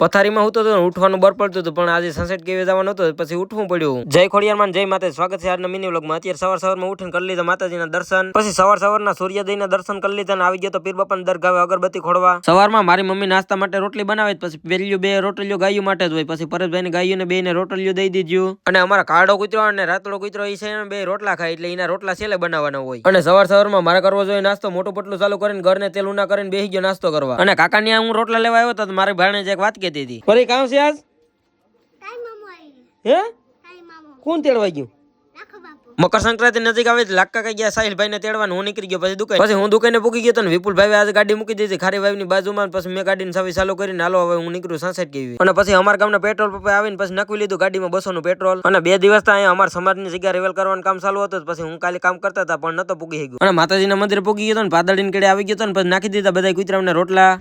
પથારીમાં હું તો ઉઠવાનું બર પડતું હતું, પણ આજે સનસેટ કેવી જવાનું હતું, પછી ઉઠવું પડ્યું. જય ખોડિયારમાં, જય માતા, સ્વાગત છે આજના મિની વ્લોગમાં. અત્યારે સવારમાં ઉઠીને કરી લીધા માતાજીના દર્શન, પછી સવારના સૂર્યોદયના દર્શન કરી લીધા અને આવી ગયો તો પીર બાપાના દરગાહે અગરબત્તી ખોડવા. સવારમાં મારી મમ્મી નાસ્તા માટે રોટલી બનાવે, પછી પેલી બે રોટલીઓ ગાયો માટે જ હોય, પછી પરેશભાઈને ગાયોને બેને રોટલીઓ દઈ દીધું. અને અમારા કાળો કૂતરો અને રાતળો કૂતરો એ છે બે રોટલા ખાય, એટલે એના રોટલા છેલ્લે બનાવવાના હોય. અને સવારમાં મારે કરવો જોઈએ નાસ્તો, મોટું પટલું ચાલુ કરીને ઘરને તેલ ઉના કરીને બેસી ગયો નાસ્તો કરવા. અને કાકાની હું રોટલા લેવા આવ્યો તો મારી ભાણે એક વાત કહેતી હતી, ફરી કામ છે આજ હે કોણ તેડવા ગયું? મકર સંક્રાંતિ નજીક આવે લાકા કઈ ગયા સાહિલભાઈ ને તેડવાનું, હું નીકળી ગયો પછી દુકાન. પછી હું દુકાને પૂકી ગયો તો વિપુલભાઈ આજે ગાડી મૂકી દીધી ખારીભાઈ ની બાજુમાં. પછી મેં ગાડીની ચાવી ચાલુ કરીને હાલો હવે હું નીકળું સનસેટ કેવી. અને પછી અમારા ગામના પેટ્રોલ પંપે આવીને પછી નખવી લીધું ગાડીમાં 200 નું પેટ્રોલ. અને 2 દિવસ અહીંયા અમારા સમાજની જગ્યા રિવેલ કરવાનું કામ ચાલુ હતું, પછી હું કાલે કામ કરતા હતા પણ નતો પૂગી ગયો. અને માતાજીના મંદિરે પૂગી ગયો ને પાદળીને કેડે આવી ગયો ને પછી નાખી દીધા બધા કુતરાઓને રોટલા.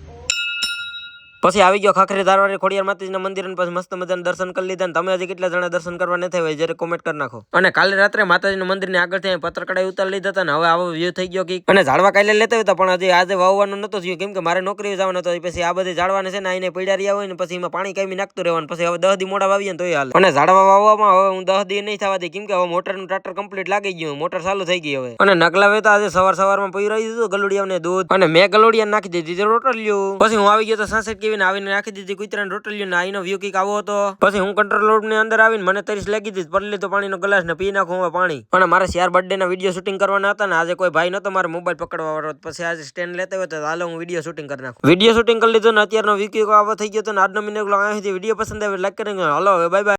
પછી આવી ગયો ખાખરી ધારવાડી ખોડિયાર માતાજીના મંદિર, પછી મસ્ત મજાના દર્શન કરી લીધા. તમે હજી કેટલા જણા દર્શન કરવા નથી હોય જયારે કોમેન્ટ કરી નાખો. અને કાલે રાત્રે માતાજીના મંદિરની આગળથી પત્ર કઢાઈ ઉતારી લીધા હતા ને હવે આવો વ્યૂ થઈ ગયો કે. અને ઝાડવા કાલે લેતા હતા પણ હજી આજે વાવવાનું નતો થયું, કેમ કે મારે નોકરી જવાનું હતું. પછી આ બધી ઝાડવાને છે ને આઈને પડ્યા રહ્યા હોય ને પછી એમાં પાણી કામી નાખતું રહેવાનું. પછી હવે 10 દી મોડા વાવીએ ને તોય હાલ. અને ઝાડવા વાવવામાં હવે હું 10 દી નહીં થવા દે, કેમ કે હવે મોટરનું ટ્રેક્ટર કમ્પ્લીટ લાગી ગયું, મોટર ચાલુ થઈ ગઈ હવે. અને નકલા વેતા આજે સવારમાં પી રહી દીધું ગલુડિયાને દૂધ, અને મેં ગલુડિયા નાખી દીધી રોટલીઓ. પછી હું આવી ગયો તો સનસેટ કેવીને આવીને નાખી દીધી કુતરાને રોટલીઓ ને આઈનો વ્યૂ કઈક આવો હતો. પછી હું કંટ્રોલ રૂમ ની અંદર આવીને મને તરીસ લાગી દીધી, પડલી તો પાણીનો ગ્લાસ ને પી નાખું હવે પાણી. અને મારે 4 બર્થડે ના વિડીયો શૂટિંગ કરવાના હતા ને આજે કોઈ ભાઈ નતો મારે મોબાઈલ પકડવા વાળો, પછી આજે સ્ટેન્ડ લેતા હોય તો હાલો હું વિડીયો શૂટિંગ કરી નાખું. વિડીયો શૂટિંગ કરી લીધું ને અત્યારનો વ્યૂ આવો થઈ ગયો તો આજનો મિનિટ અહીંથી વિડીયો પસંદ આવે લાઈક કરીને હાલો હવે બાય બાય.